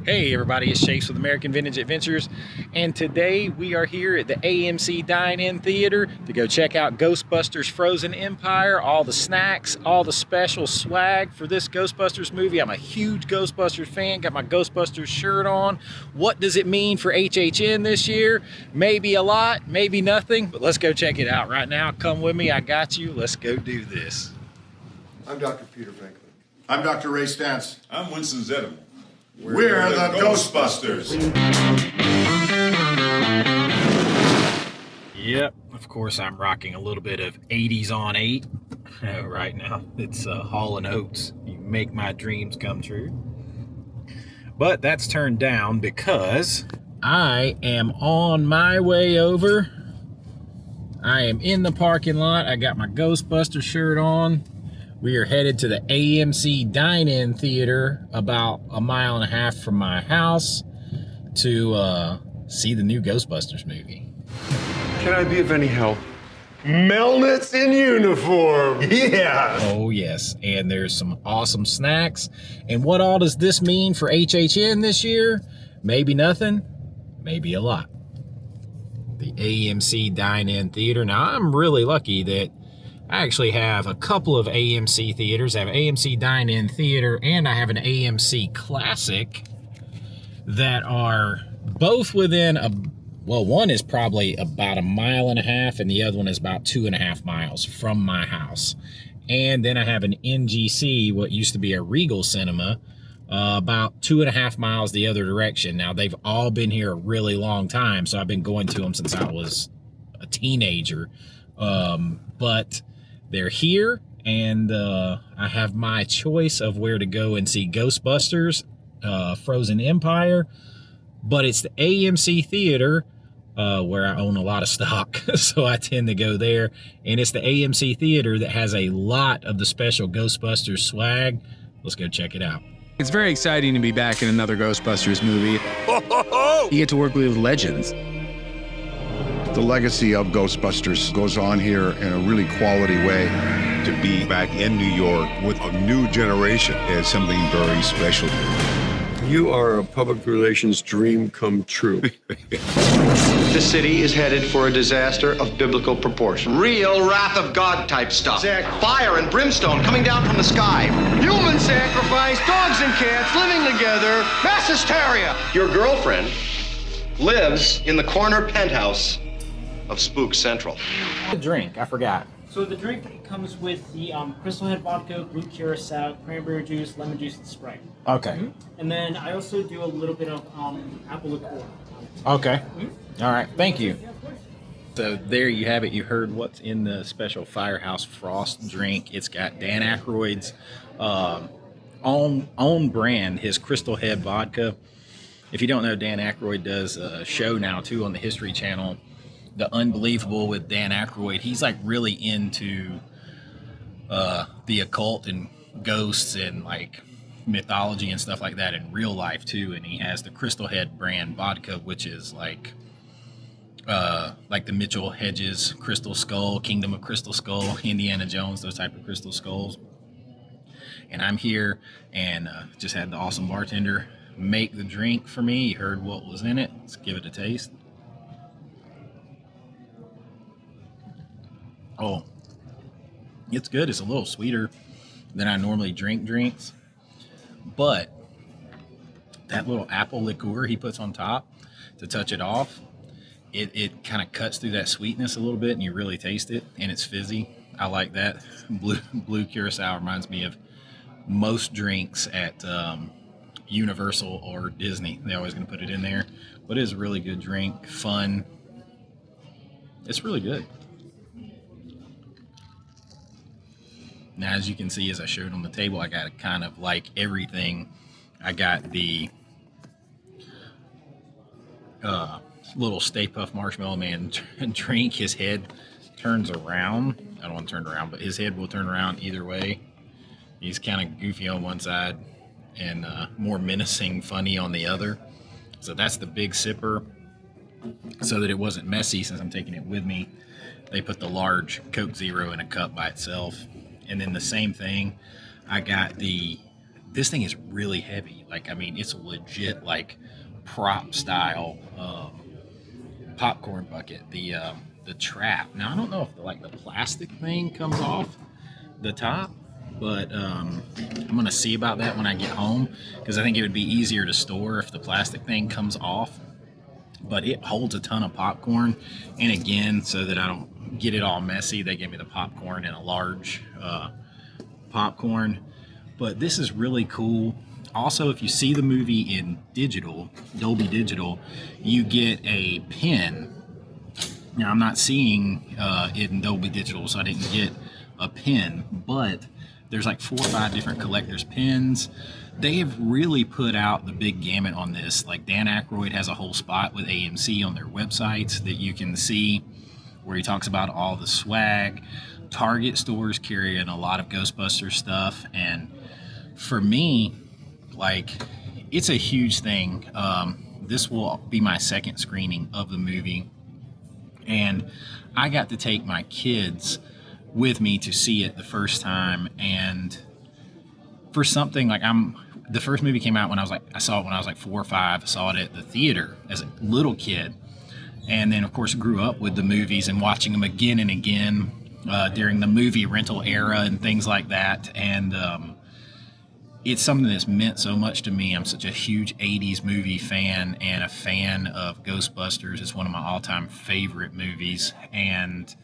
Hey everybody, it's Chase with American Vintage Adventures, and today we are here at the AMC Dine-In Theater to go check out Ghostbusters Frozen Empire, all the snacks, all the special swag for this Ghostbusters movie. I'm a huge Ghostbusters fan, got my Ghostbusters shirt on. What does it mean for HHN this year? Maybe a lot, maybe nothing, but let's go check it out right now. Come with me, I got you. Let's go do this. I'm Dr. Peter Franklin. I'm Dr. Ray Stantz. I'm Winston Zedeman. We're the Ghostbusters. Yep, of course I'm rocking a little bit of 80s on 8 right now. It's Hall & Oates. You make my dreams come true. But that's turned down because I am on my way over. I am in the parking lot. I got my Ghostbusters shirt on. We are headed to the AMC Dine-In Theater about a mile and a half from my house to see the new Ghostbusters movie. Can I be of any help? Melnitz in uniform. Yeah. Oh yes, and there's some awesome snacks. And what all does this mean for HHN this year? Maybe nothing, maybe a lot. The AMC Dine-In Theater. Now I'm really lucky that I actually have a couple of AMC theaters. I have AMC Dine-In Theater and I have an AMC Classic that are both within one is probably about a mile and a half and the other one is about 2.5 miles from my house. And then I have an NGC, what used to be a Regal Cinema, about 2.5 miles the other direction. Now they've all been here a really long time, so I've been going to them since I was a teenager. But they're here, and I have my choice of where to go and see Ghostbusters Frozen Empire, but it's the AMC Theater where I own a lot of stock, so I tend to go there, and it's the AMC Theater that has a lot of the special Ghostbusters swag. Let's go check it out. It's very exciting to be back in another Ghostbusters movie. You get to work with legends. The legacy of Ghostbusters goes on here in a really quality way. To be back in New York with a new generation is something very special. You are a public relations dream come true. The city is headed for a disaster of biblical proportion. Real wrath of God type stuff. Exactly. Fire and brimstone coming down from the sky. Human sacrifice, dogs and cats living together, mass hysteria. Your girlfriend lives in the corner penthouse of Spook Central. The drink, I forgot. So the drink comes with the Crystal Head vodka, blue curacao, cranberry juice, lemon juice, and Sprite. Okay. And then I also do a little bit of apple liqueur. Okay. All right. Thank you. So there you have it. You heard what's in the special Firehouse Frost drink. It's got Dan Aykroyd's own brand, his Crystal Head vodka. If you don't know, Dan Aykroyd does a show now too on the History Channel, The Unbelievable with Dan Aykroyd. He's like really into the occult and ghosts and like mythology and stuff like that in real life too. And he has the Crystal Head brand vodka, which is like the Mitchell Hedges Crystal Skull, Kingdom of Crystal Skull, Indiana Jones, those type of crystal skulls. And I'm here and just had the awesome bartender make the drink for me. You heard what was in it. Let's give it a taste. Oh, it's good. It's a little sweeter than I normally drink drinks, but that little apple liqueur he puts on top to touch it off, it kind of cuts through that sweetness a little bit and you really taste it, and it's fizzy. I like that. Blue curacao reminds me of most drinks at Universal or Disney. They're always going to put it in there, but it is a really good drink, fun. It's really good. Now, as you can see, as I showed on the table, I got kind of like everything. I got the little Stay Puft Marshmallow Man drink. His head turns around. I don't want to turn around, but his head will turn around either way. He's kind of goofy on one side and more menacing, funny on the other. So that's the big sipper. So that it wasn't messy, since I'm taking it with me, they put the large Coke Zero in a cup by itself. And then the same thing, I got the this thing is really heavy. Like, I mean, it's a legit like prop style popcorn bucket. The trap. Now, I don't know if the plastic thing comes off the top, but I'm gonna see about that when I get home, because I think it would be easier to store if the plastic thing comes off. But it holds a ton of popcorn, and again, so that I don't get it all messy, they gave me the popcorn in a large popcorn. But this is really cool. Also, if you see the movie in digital, Dolby Digital, you get a pin. Now, I'm not seeing it in Dolby Digital, so I didn't get a pin, but there's like 4 or 5 different collector's pins. They have really put out the big gamut on this. Like, Dan Aykroyd has a whole spot with AMC on their websites that you can see, where he talks about all the swag. Target stores carrying a lot of Ghostbusters stuff, and for me, like, it's a huge thing. This will be my second screening of the movie, and I got to take my kids with me to see it the first time. And for something like, the first movie came out when I saw it when I was like 4 or 5. I saw it at the theater as a little kid, and then of course grew up with the movies and watching them again and again during the movie rental era and things like that. And it's something that's meant so much to me. I'm such a huge 80s movie fan and a fan of Ghostbusters. It's one of my all-time favorite movies. And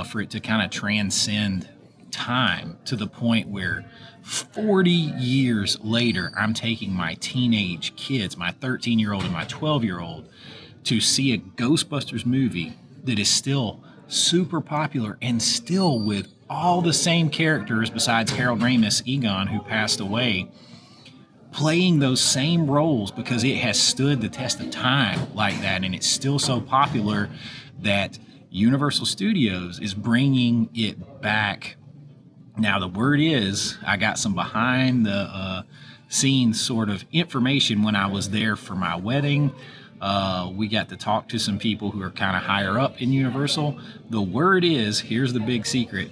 for it to kind of transcend time to the point where 40 years later, I'm taking my teenage kids, my 13-year-old and my 12-year-old, to see a Ghostbusters movie that is still super popular and still with all the same characters besides Harold Ramis, Egon, who passed away, playing those same roles, because it has stood the test of time like that, and it's still so popular that Universal Studios is bringing it back. Now, the word is, I got some behind the scenes sort of information when I was there for my wedding. We got to talk to some people who are kind of higher up in Universal. The word is, here's the big secret,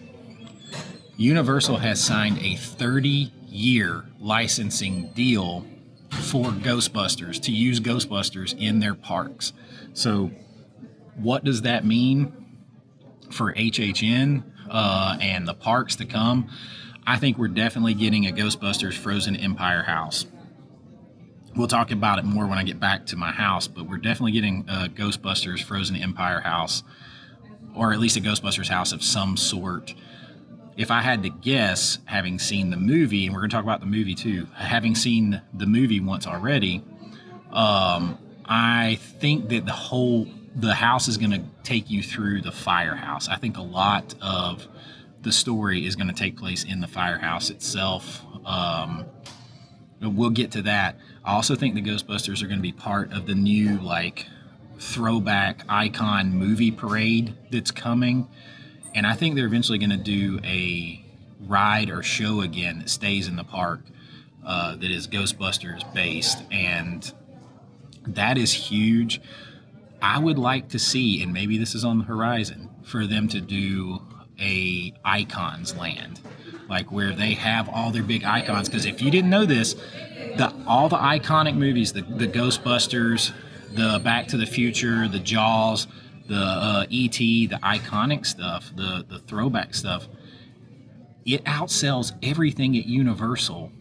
Universal has signed a 30-year licensing deal for Ghostbusters, to use Ghostbusters in their parks. So what does that mean for HHN and the parks to come? I think we're definitely getting a Ghostbusters Frozen Empire house. We'll talk about it more when I get back to my house, but we're definitely getting a Ghostbusters Frozen Empire house, or at least a Ghostbusters house of some sort. If I had to guess, having seen the movie, and we're going to talk about the movie too, having seen the movie once already, I think that the house is going to take you through the firehouse. I think a lot of the story is going to take place in the firehouse itself. We'll get to that. I also think the Ghostbusters are going to be part of the new, like, throwback icon movie parade that's coming. And I think they're eventually going to do a ride or show again that stays in the park that is Ghostbusters based. And that is huge. I would like to see, and maybe this is on the horizon, for them to do a Icons Land, like where they have all their big icons. Because if you didn't know this, all the iconic movies, the Ghostbusters, the Back to the Future, the Jaws, the E.T., the iconic stuff, the throwback stuff, it outsells everything at Universal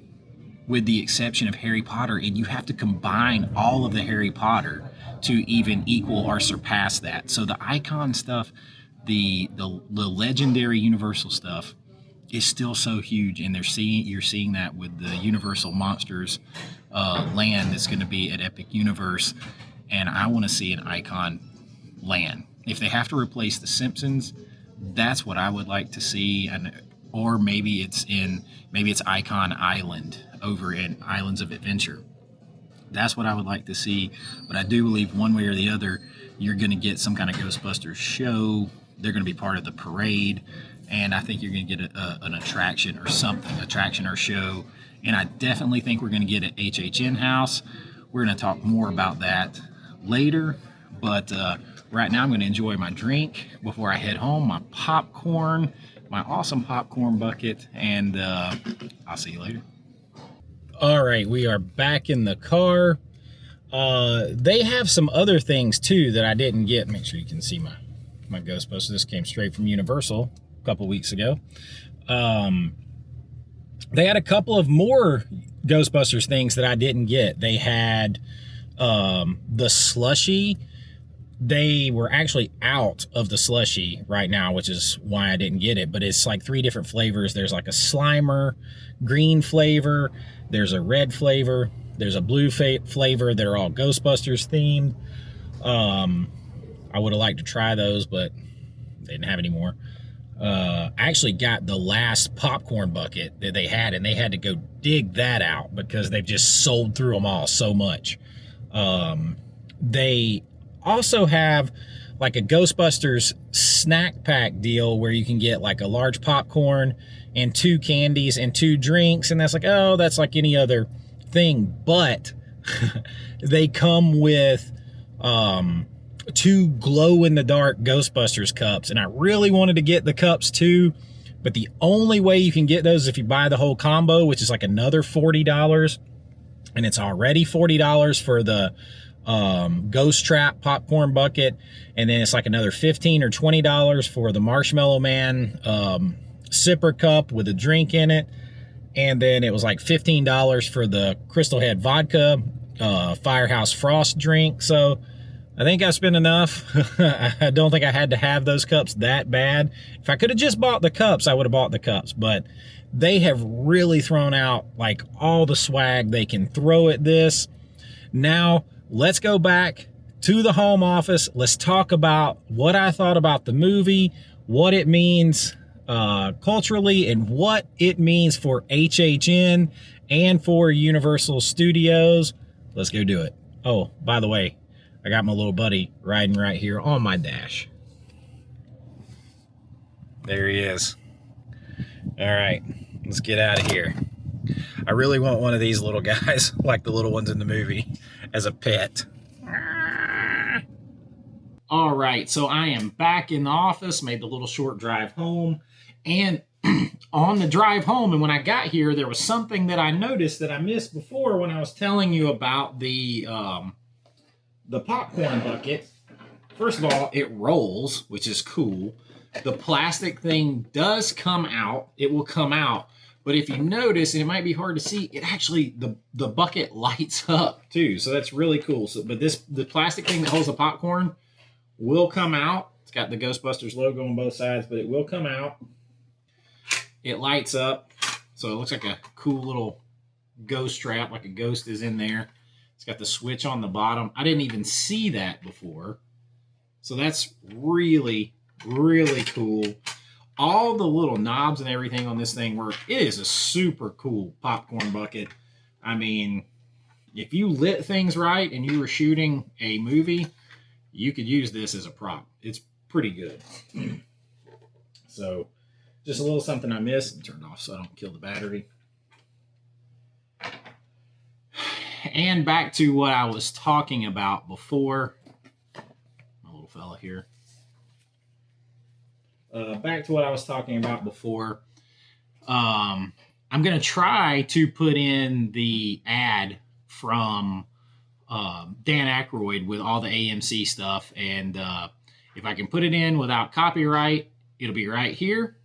with the exception of Harry Potter, and you have to combine all of the Harry Potter to even equal or surpass that. So the icon stuff, the legendary Universal stuff is still so huge, and you're seeing that with the Universal Monsters land that's going to be at Epic Universe, and I want to see an icon land. If they have to replace the Simpsons, that's what I would like to see, or maybe it's Icon Island over in Islands of Adventure. That's what I would like to see. But I do believe one way or the other, you're going to get some kind of Ghostbusters show. They're going to be part of the parade. And I think you're going to get an attraction or something, attraction or show. And I definitely think we're going to get an HHN house. We're going to talk more about that later. But right now I'm going to enjoy my drink before I head home, my popcorn, my awesome popcorn bucket. And I'll see you later. All right, we are back in the car. They have some other things too that I didn't get. Make sure you can see my Ghostbusters. This came straight from Universal a couple weeks ago. They had a couple of more Ghostbusters things that I didn't get. They had the slushie. They were actually out of the slushie right now, which is why I didn't get it. But it's like 3 different flavors. There's like a Slimer green flavor. There's a red flavor. There's a blue flavor. They're all Ghostbusters themed. I would have liked to try those, but they didn't have any more. I actually got the last popcorn bucket that they had, and they had to go dig that out because they've just sold through them all so much. They also have like a Ghostbusters snack pack deal where you can get like a large popcorn and 2 candies and 2 drinks, and that's like, oh, that's like any other thing. But they come with 2 glow-in-the-dark Ghostbusters cups, and I really wanted to get the cups too, but the only way you can get those is if you buy the whole combo, which is like another $40, and it's already $40 for the Ghost Trap popcorn bucket, and then it's like another $15 or $20 for the Marshmallow Man sipper cup with a drink in it, and then it was like $15 for the Crystal Head vodka Firehouse Frost drink. So I think I spent enough. I don't think I had to have those cups that bad. If I could have just bought the cups, I would have bought the cups, but they have really thrown out like all the swag they can throw at this. Now let's go back to the home office. Let's talk about what I thought about the movie, what it means culturally, and what it means for HHN and for Universal Studios. Let's go do it. Oh, by the way, I got my little buddy riding right here on my dash. There he is. All right, let's get out of here. I really want one of these little guys, like the little ones in the movie, as a pet. All right, so I am back in the office, made the little short drive home, and on the drive home, and when I got here, there was something that I noticed that I missed before when I was telling you about the popcorn bucket. First of all, it rolls, which is cool. The plastic thing does come out. It will come out. But if you notice, and it might be hard to see, it actually, the bucket lights up too. So that's really cool. So, but the plastic thing that holds the popcorn will come out. It's got the Ghostbusters logo on both sides, but it will come out. It lights up. So it looks like a cool little ghost trap, like a ghost is in there. It's got the switch on the bottom. I didn't even see that before. So that's really, really cool. All the little knobs and everything on this thing work. It is a super cool popcorn bucket. I mean, if you lit things right and you were shooting a movie, you could use this as a prop. It's pretty good. So, just a little something I missed. Turn it off so I don't kill the battery. And back to what I was talking about before. My little fella here. Back to what I was talking about before. I'm going to try to put in the ad from Dan Aykroyd with all the AMC stuff. And if I can put it in without copyright, it'll be right here.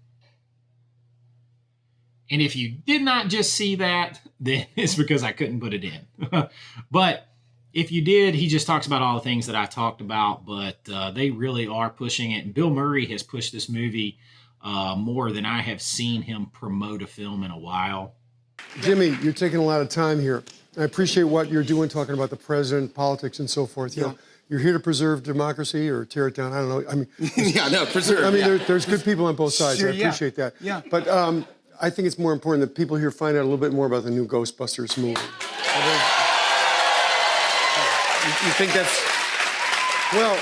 And if you did not just see that, then it's because I couldn't put it in. But if you did, he just talks about all the things that I talked about, but they really are pushing it. And Bill Murray has pushed this movie more than I have seen him promote a film in a while. Jimmy, you're taking a lot of time here. I appreciate what you're doing, talking about the president, politics, and so forth. You know, you're here to preserve democracy or tear it down. I don't know. I mean, yeah, no, preserve. I mean, there's good people on both sides. Sure, I appreciate that. Yeah. But I think it's more important that people here find out a little bit more about the new Ghostbusters movie. You think that's... Well,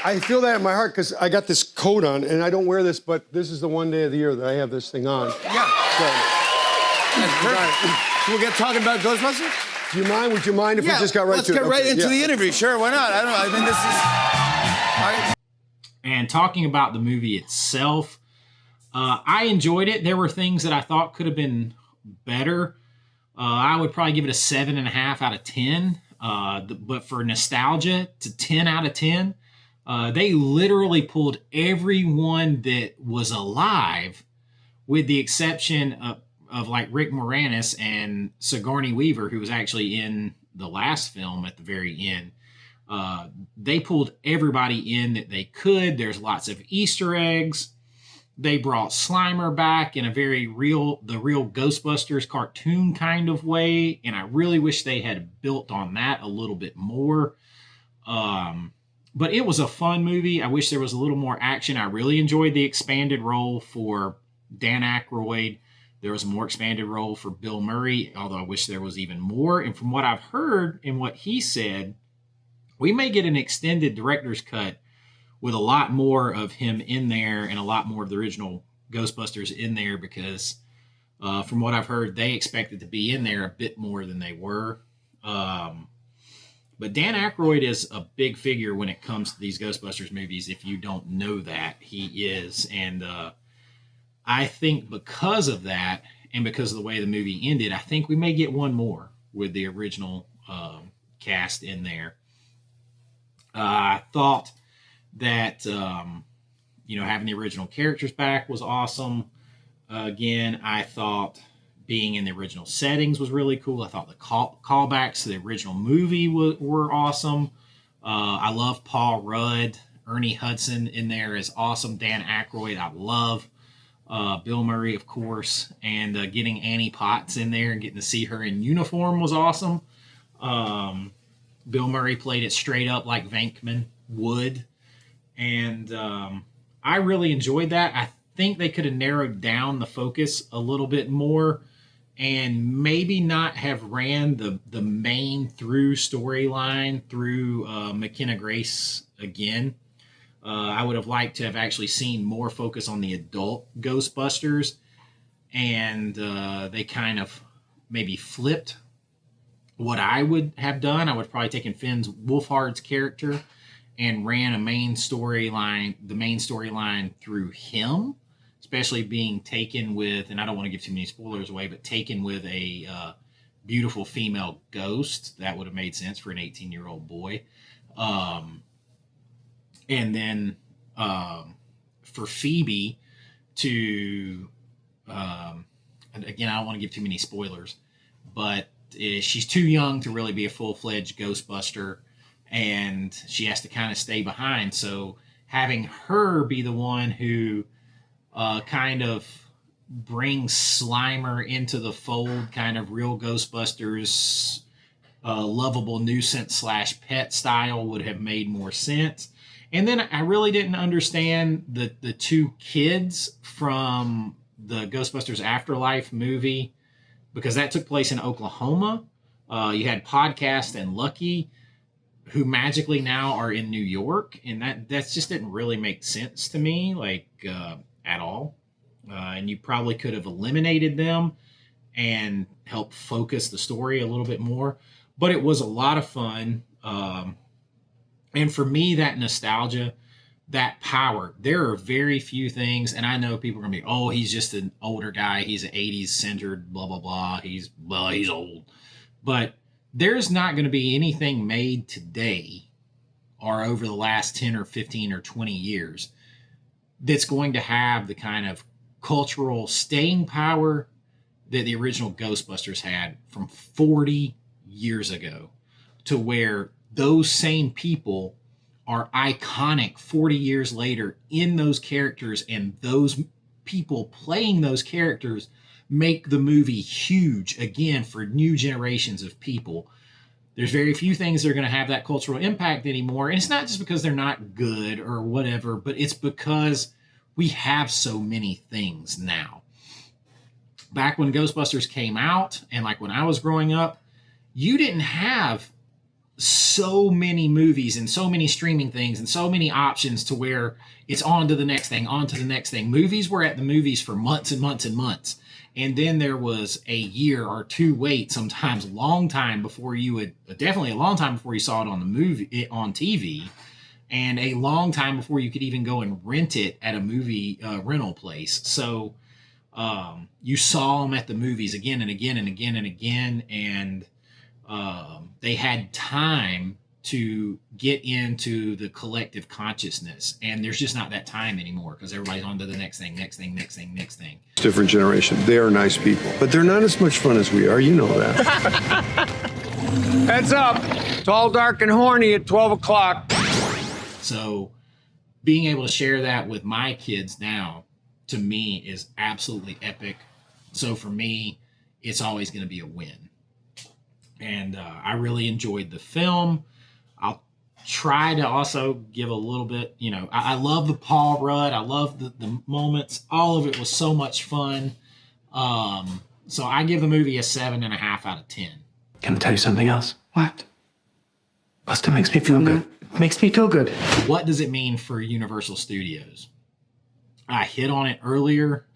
I feel that in my heart because I got this coat on, and I don't wear this, but this is the one day of the year that I have this thing on. Yeah. So, that's perfect. We'll get talking about Ghostbusters? Do you mind? Would you mind if we just got right to it? Let's get right into the interview. Sure, why not? I don't know. I mean, this is... All right. And talking about the movie itself, I enjoyed it. There were things that I thought could have been better. I would probably give it a 7.5 out of 10. But for nostalgia, to 10 out of 10. They literally pulled everyone that was alive, with the exception of like Rick Moranis and Sigourney Weaver, who was actually in the last film at the very end. They pulled everybody in that they could. There's lots of Easter eggs. They brought Slimer back in a the real Ghostbusters cartoon kind of way, and I really wish they had built on that a little bit more. But it was a fun movie. I wish there was a little more action. I really enjoyed the expanded role for Dan Aykroyd. There was a more expanded role for Bill Murray, although I wish there was even more. And from what I've heard and what he said, we may get an extended director's cut with a lot more of him in there and a lot more of the original Ghostbusters in there, because from what I've heard, they expected to be in there a bit more than they were. But Dan Aykroyd is a big figure when it comes to these Ghostbusters movies. If you don't know that, he is. And I think because of that, and because of the way the movie ended, I think we may get one more with the original cast in there. I thought that, having the original characters back was awesome. Again, I thought being in the original settings was really cool. I thought the callbacks to the original movie were awesome. I love Paul Rudd. Ernie Hudson in there is awesome. Dan Aykroyd, I love. Bill Murray, of course. And getting Annie Potts in there and getting to see her in uniform was awesome. Bill Murray played it straight up like Venkman would. And I really enjoyed that. I think they could have narrowed down the focus a little bit more and maybe not have ran the main through storyline through McKenna Grace again. I would have liked to have actually seen more focus on the adult Ghostbusters, and they kind of maybe flipped what I would have done. I would have probably taken Finn Wolfhard's character and ran the main storyline through him, especially being taken with, and I don't want to give too many spoilers away, but taken with a beautiful female ghost. That would have made sense for an 18-year-old boy. And then for Phoebe to, again, I don't want to give too many spoilers, but she's too young to really be a full-fledged Ghostbuster, and she has to kind of stay behind. So having her be the one who kind of brings Slimer into the fold, kind of real Ghostbusters, lovable nuisance / pet style, would have made more sense. And then I really didn't understand the two kids from the Ghostbusters Afterlife movie, because that took place in Oklahoma. You had Podcast and Lucky, who magically now are in New York, and that just didn't really make sense to me, at all. And you probably could have eliminated them and helped focus the story a little bit more. But it was a lot of fun. And for me, that nostalgia, that power, there are very few things, and I know people are going to be, oh, he's just an older guy, he's an 80s centered, blah, blah, blah, he's old. But there's not going to be anything made today or over the last 10 or 15 or 20 years that's going to have the kind of cultural staying power that the original Ghostbusters had from 40 years ago, to where those same people are iconic 40 years later in those characters, and those people playing those characters make the movie huge again for new generations of people. There's very few things that are going to have that cultural impact anymore. And it's not just because they're not good or whatever, but it's because we have so many things now. Back when Ghostbusters came out, and like when I was growing up, you didn't have so many movies and so many streaming things and so many options to where it's on to the next thing, on to the next thing. Movies were at the movies for months and months and months. And then there was a year or two wait, sometimes a long time before you would, definitely a long time before you saw it on the movie, on TV, and a long time before you could even go and rent it at a movie rental place. So You saw them at the movies again and again and again and again, and they had time to get into the collective consciousness, and there's just not that time anymore because everybody's on to the next thing. Different generation. They are nice people, but they're not as much fun as we are. You know that. Heads up. Tall, dark, and horny at 12 o'clock. So being able to share that with my kids now, to me, is absolutely epic. So for me, it's always going to be a win. And I really enjoyed the film. I'll try to also give a little bit, I love the Paul Rudd. I love the moments. All of it was so much fun. So I give the movie a 7.5 out of 10. Can I tell you something else? What? Buster makes me feel good. Makes me feel good. What does it mean for Universal Studios? I hit on it earlier.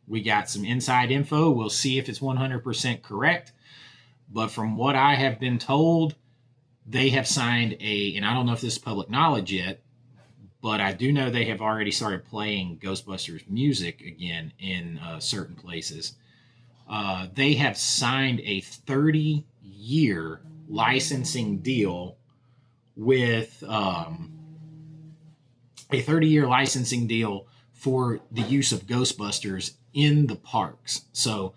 We got some inside info. We'll see if it's 100% correct. But from what I have been told, they have signed and I don't know if this is public knowledge yet, but I do know they have already started playing Ghostbusters music again in certain places. They have signed a 30-year licensing deal with a 30-year licensing deal for the use of Ghostbusters in the parks. So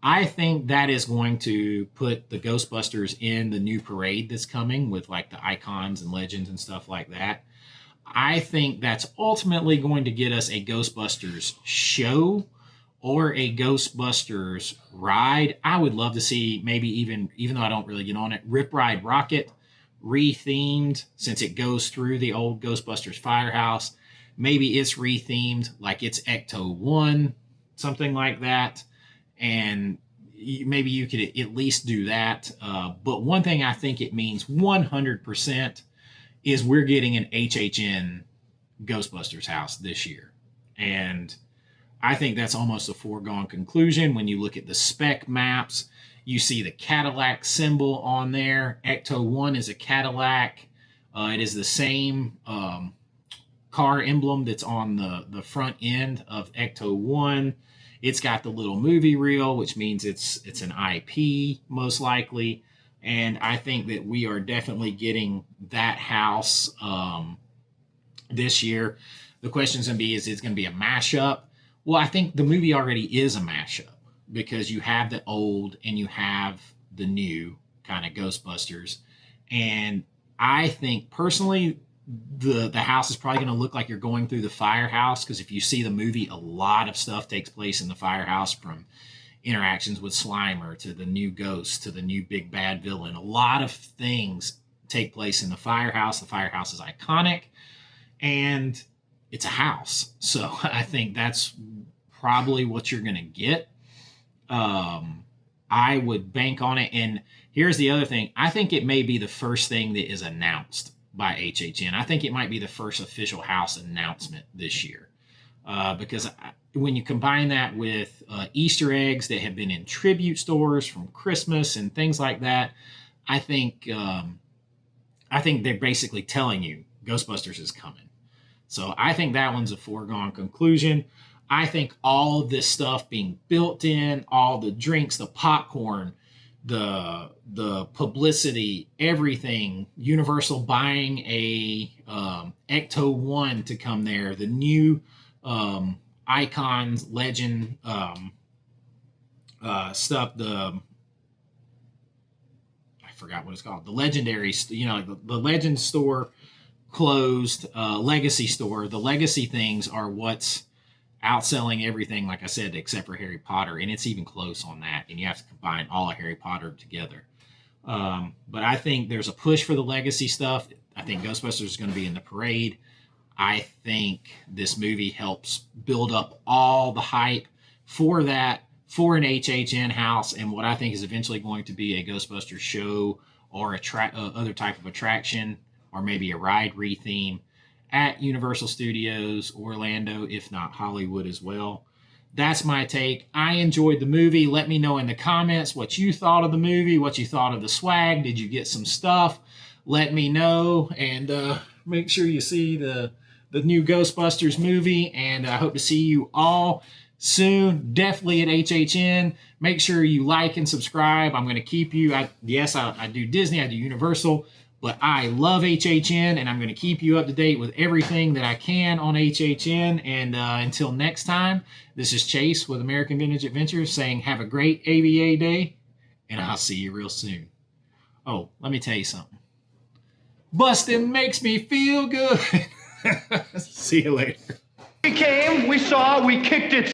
I think that is going to put the Ghostbusters in the new parade that's coming with like the icons and legends and stuff like that. I think that's ultimately going to get us a Ghostbusters show or a Ghostbusters ride. I would love to see maybe even though I don't really get on it, Rip Ride Rocket rethemed, since it goes through the old Ghostbusters firehouse. Maybe it's rethemed like it's Ecto 1, something like that. And maybe you could at least do that. But one thing I think it means 100% is we're getting an HHN Ghostbusters house this year. And I think that's almost a foregone conclusion. When you look at the spec maps, you see the Cadillac symbol on there. Ecto 1 is a Cadillac. It is the same car emblem that's on the front end of Ecto 1. It's got the little movie reel, which means it's an IP, most likely. And I think that we are definitely getting that house this year. The question's going to be, is it going to be a mashup? Well, I think the movie already is a mashup because you have the old and you have the new kind of Ghostbusters. And I think personally, the house is probably going to look like you're going through the firehouse, because if you see the movie, a lot of stuff takes place in the firehouse, from interactions with Slimer to the new ghost to the new big bad villain. A lot of things take place in the firehouse. The firehouse is iconic and it's a house. So I think that's probably what you're going to get. I would bank on it. And here's the other thing. I think it may be the first thing that is announced by HHN. I think it might be the first official house announcement this year. Because when you combine that with Easter eggs that have been in tribute stores from Christmas and things like that, I think they're basically telling you Ghostbusters is coming. So I think that one's a foregone conclusion. I think all of this stuff being built in, all the drinks, the popcorn, the publicity, everything, Universal buying a Ecto 1 to come there, the new icons, legend stuff, I forgot what it's called, the legendary, the legend store closed, legacy store. The legacy things are what's outselling everything, like I said, except for Harry Potter, and it's even close on that, and you have to combine all of Harry Potter together. But I think there's a push for the legacy stuff. I think Ghostbusters is going to be in the parade. I think this movie helps build up all the hype for that, for an HHN house, and what I think is eventually going to be a Ghostbusters show or other type of attraction, or maybe a ride retheme at Universal Studios Orlando, if not Hollywood as well. That's my take. I enjoyed the movie. Let me know in the comments what you thought of the movie, what you thought of the swag. Did you get some stuff? Let me know, and make sure you see the new Ghostbusters movie, and I hope to see you all soon, definitely at HHN. Make sure you like and subscribe. I'm going to keep you. I do Disney, I do Universal, but I love HHN, and I'm going to keep you up to date with everything that I can on HHN. And until next time, this is Chase with American Vintage Adventures saying have a great AVA day, and I'll see you real soon. Oh, let me tell you something. Bustin' makes me feel good. See you later. We came, we saw, we kicked it.